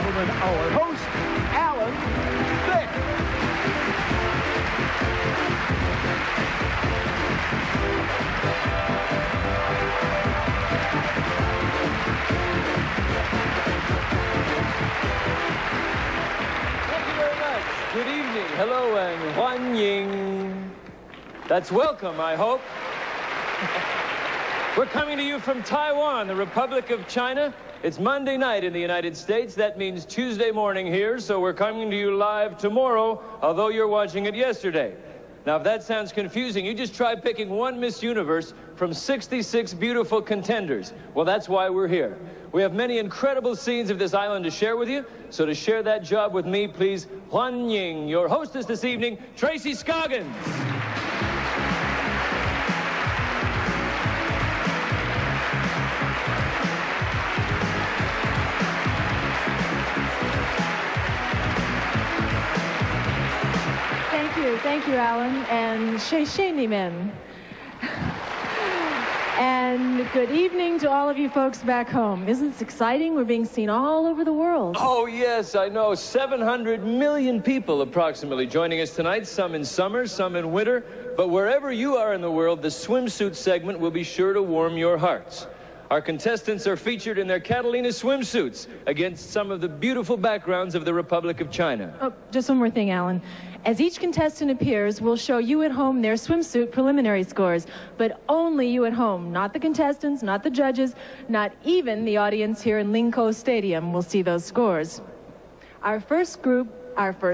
gentlemen, our host, Alan Thicke. Thank you very much. Good evening. Hello and Huan Ying. That's welcome, I hope. We're coming to you from Taiwan, the Republic of China. It's Monday night in the United States. That means Tuesday morning here, so we're coming to you live tomorrow, although you're watching it yesterday. Now, if that sounds confusing, you just try picking one Miss Universe from 66 beautiful contenders. Well, that's why we're here. We have many incredible scenes of this island to share with you, so to share that job with me, please, Huan Ying, your hostess this evening, Tracy Scoggins. Thank you, Alan, and Sheshenimen. And good evening to all of you folks back home. Isn't this exciting? We're being seen all over the world. Oh, yes, I know. 700 million people approximately joining us tonight, some in summer, some in winter. But wherever you are in the world, the swimsuit segment will be sure to warm your hearts. Our contestants are featured in their Catalina swimsuits against some of the beautiful backgrounds of the Republic of China. Oh, just one more thing, Alan. As each contestant appears, we'll show you at home their swimsuit preliminary scores, but only you at home, not the contestants, not the judges, not even the audience here in Lin Kou Stadium will see those scores. Our first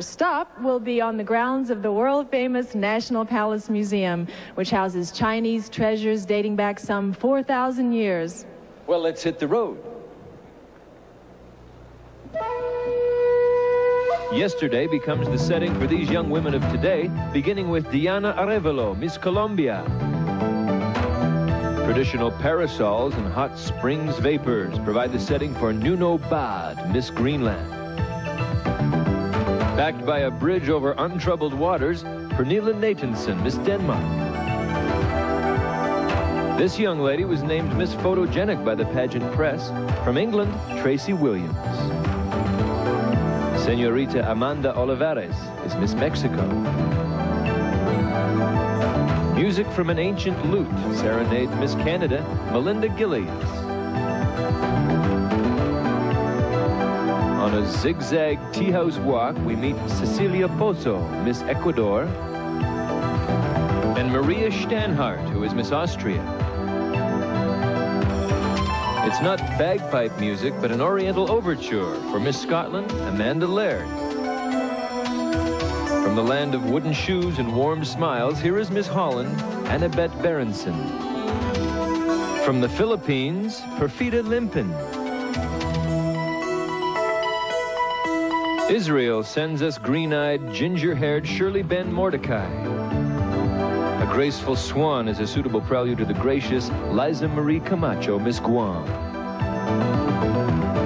stop will be on the grounds of the world-famous National Palace Museum, which houses Chinese treasures dating back some 4,000 years. Well, let's hit the road. Yesterday becomes the setting for these young women of today, beginning with Diana Arevalo, Miss Colombia. Traditional parasols and hot springs vapors provide the setting for Nuno Bad, Miss Greenland. Backed by a bridge over untroubled waters, Pernilla Nathanson, Miss Denmark. This young lady was named Miss Photogenic by the pageant press. From England, Tracy Williams. Senorita Amanda Olivares is Miss Mexico. Music from an ancient lute serenades Miss Canada, Melinda Gillies. On a zigzag tea house walk, we meet Cecilia Bolocco, Miss Ecuador, and Maria Stanhart, who is Miss Austria. It's not bagpipe music, but an oriental overture for Miss Scotland, Amanda Laird. From the land of wooden shoes and warm smiles, here is Miss Holland, Annabeth Berenson. From the Philippines, Perfida Limpin. Israel sends us green-eyed, ginger-haired Shirley Ben Mordecai. A graceful swan is a suitable prelude to the gracious Liza Marie Camacho, Miss Guam.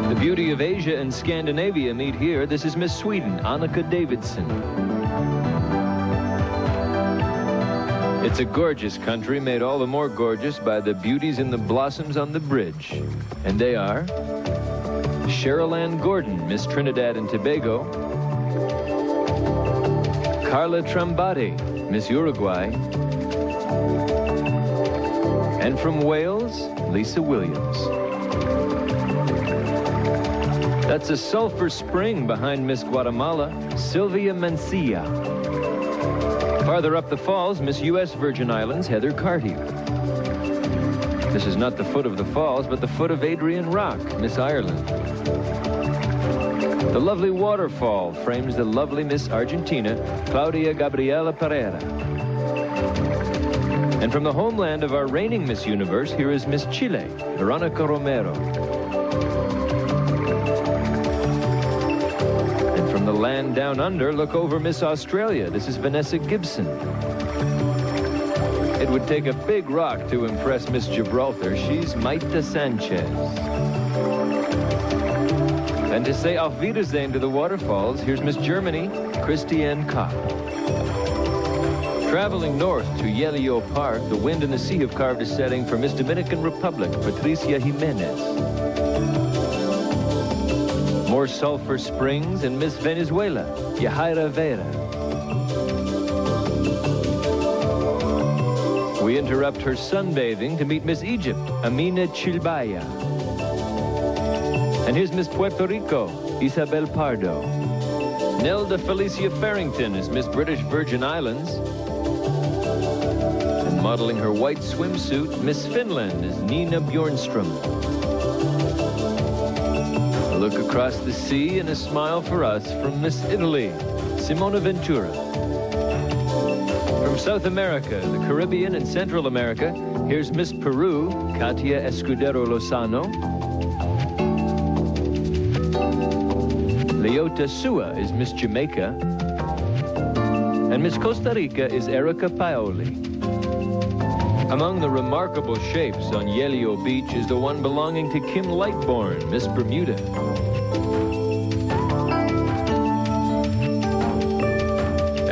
The beauty of Asia and Scandinavia meet here. This is Miss Sweden, Annika Davidson. It's a gorgeous country, made all the more gorgeous by the beauties in the blossoms on the bridge. And they are Cheryl Ann Gordon, Miss Trinidad and Tobago. Carla Trambati, Miss Uruguay. And from Wales, Lisa Williams. That's a sulfur spring behind Miss Guatemala, Sylvia Mencia. Farther up the falls, Miss U.S. Virgin Islands, Heather Carty. This is not the foot of the falls, but the foot of Adrian Rock, Miss Ireland. The lovely waterfall frames the lovely Miss Argentina, Claudia Gabriela Pereira. And from the homeland of our reigning Miss Universe, here is Miss Chile, Veronica Romero. And from the land down under, look over Miss Australia. This is Vanessa Gibson. It would take a big rock to impress Miss Gibraltar. She's Maita Sanchez. And to say auf Wiedersehen to the waterfalls, here's Miss Germany, Christiane Koch. Traveling north to Yelio Park, the wind and the sea have carved a setting for Miss Dominican Republic, Patricia Jimenez. more Sulphur Springs, and Miss Venezuela, Yahaira Vera. We interrupt her sunbathing to meet Miss Egypt, Amina Chilbaya. And here's Miss Puerto Rico, Isabel Pardo. Nelda Felicia Farrington is Miss British Virgin Islands. And modeling her white swimsuit, Miss Finland is Nina Bjornstrom. A look across the sea and a smile for us from Miss Italy, Simona Ventura. From South America, the Caribbean, and Central America, here's Miss Peru, Katia Escudero Lozano. Leota Sua is Miss Jamaica. And Miss Costa Rica is Erica Paoli. Among the remarkable shapes on Yelio Beach is the one belonging to Kim Lightbourne, Miss Bermuda.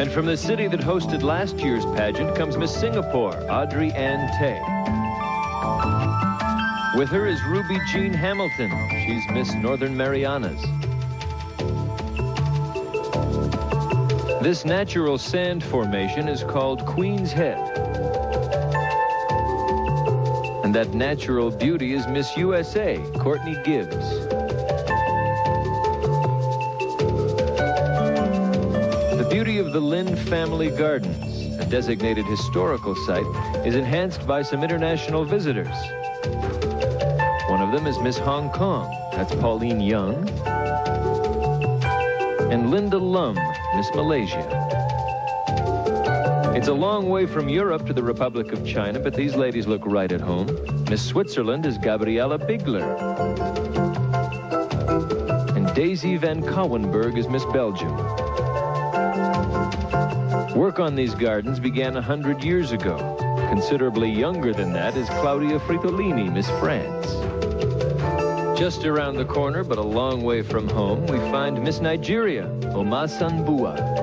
And from the city that hosted last year's pageant comes Miss Singapore, Audrey Ann Tay. With her is Ruby Jean Hamilton. She's Miss Northern Marianas. This natural sand formation is called Queen's Head. And that natural beauty is Miss USA, Courtney Gibbs. The beauty of the Lin Family Gardens, a designated historical site, is enhanced by some international visitors. One of them is Miss Hong Kong, that's Pauline Young, and Linda Lum, Miss Malaysia. It's a long way from Europe to the Republic of China, but these ladies look right at home. Miss Switzerland is Gabriella Bigler. And Daisy Van Cowenberg is Miss Belgium. Work on these gardens began 100 years ago. Considerably younger than that is Claudia Fritolini, Miss France. Just around the corner, but a long way from home, we find Miss Nigeria, Omasanbua.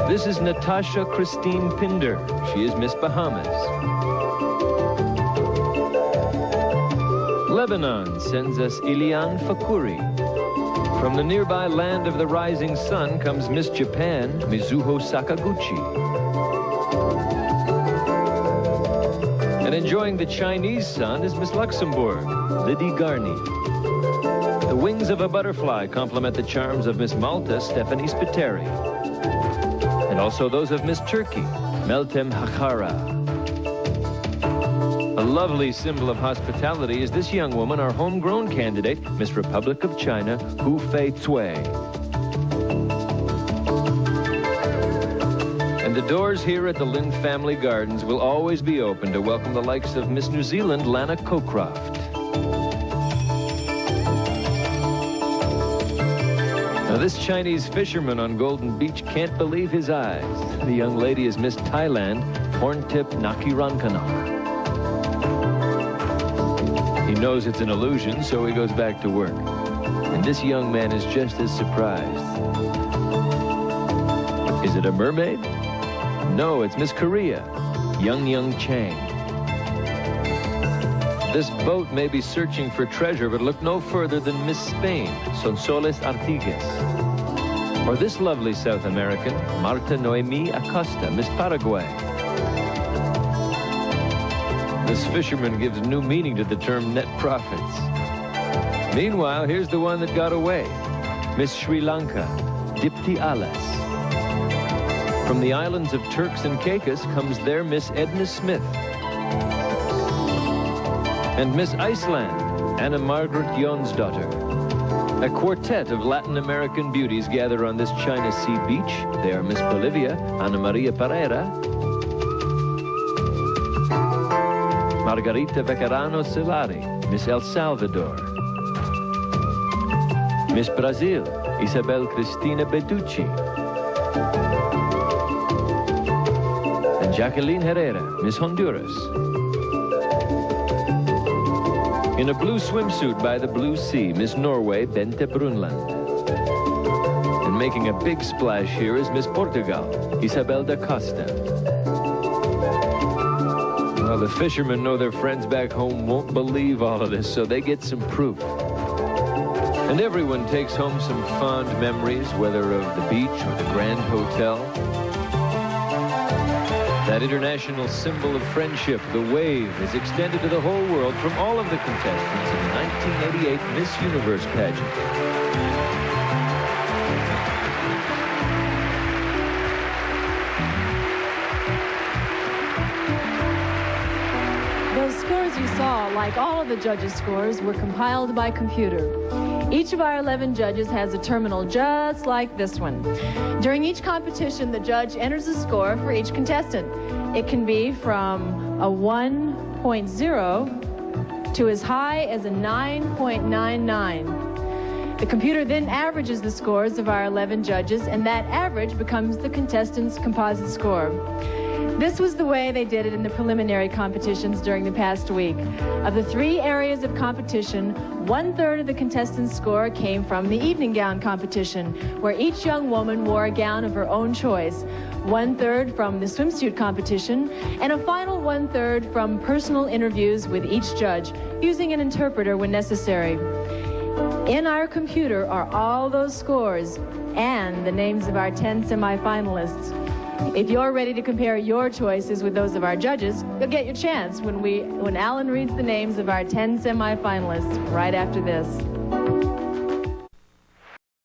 This is Natasha Christine Pinder. She is Miss Bahamas. Lebanon sends us Ilian Fakuri. From the nearby land of the rising sun comes Miss Japan, Mizuho Sakaguchi. And enjoying the Chinese sun is Miss Luxembourg, Lydie Garni. The wings of a butterfly complement the charms of Miss Malta, Stephanie Spiteri. And also those of Miss Turkey, Meltem Hakhara. A lovely symbol of hospitality is this young woman, our homegrown candidate, Miss Republic of China, Hu Fei Cui. And the doors here at the Lin Family Gardens will always be open to welcome the likes of Miss New Zealand, Lana Cockcroft. Now, this Chinese fisherman on Golden Beach can't believe his eyes. The young lady is Miss Thailand, Porntip Nakhirunkanok. He knows it's an illusion, so he goes back to work. And this young man is just as surprised. Is it a mermaid? No, it's Miss Korea, Young Chang. This boat may be searching for treasure, but look no further than Miss Spain, Sonsoles Artigues. Or this lovely South American, Marta Noemi Acosta, Miss Paraguay. This fisherman gives new meaning to the term net profits. Meanwhile, here's the one that got away, Miss Sri Lanka, Dipti Alas. From the islands of Turks and Caicos comes their Miss Edna Smith. And Miss Iceland, Anna Margaret Jonsdottir. A quartet of Latin American beauties gather on this China Sea beach. They are Miss Bolivia, Ana Maria Pereira, Margarita Veccarano Celari, Miss El Salvador, Miss Brazil, Isabel Cristina Beducci, and Jacqueline Herrera, Miss Honduras. In a blue swimsuit by the blue sea, Miss Norway, Bente Brunland. And making a big splash here is Miss Portugal, Isabel da Costa. Well, the fishermen know their friends back home won't believe all of this, so they get some proof. And everyone takes home some fond memories, whether of the beach or the Grand Hotel. That international symbol of friendship, the wave, is extended to the whole world from all of the contestants in the 1988 Miss Universe Pageant. Those scores you saw, like all of the judges' scores, were compiled by computer. Each of our 11 judges has a terminal just like this one. During each competition, the judge enters a score for each contestant. It can be from a 1.0 to as high as a 9.99. The computer then averages the scores of our 11 judges, and that average becomes the contestant's composite score. This was the way they did it in the preliminary competitions during the past week. Of the 3 areas of competition, 1/3 of the contestants' score came from the evening gown competition, where each young woman wore a gown of her own choice. 1/3 from the swimsuit competition, and a final 1/3 from personal interviews with each judge, using an interpreter when necessary. In our computer are all those scores and the names of our 10 semifinalists. If you're ready to compare your choices with those of our judges, you'll get your chance when Alan reads the names of our 10 semifinalists right after this.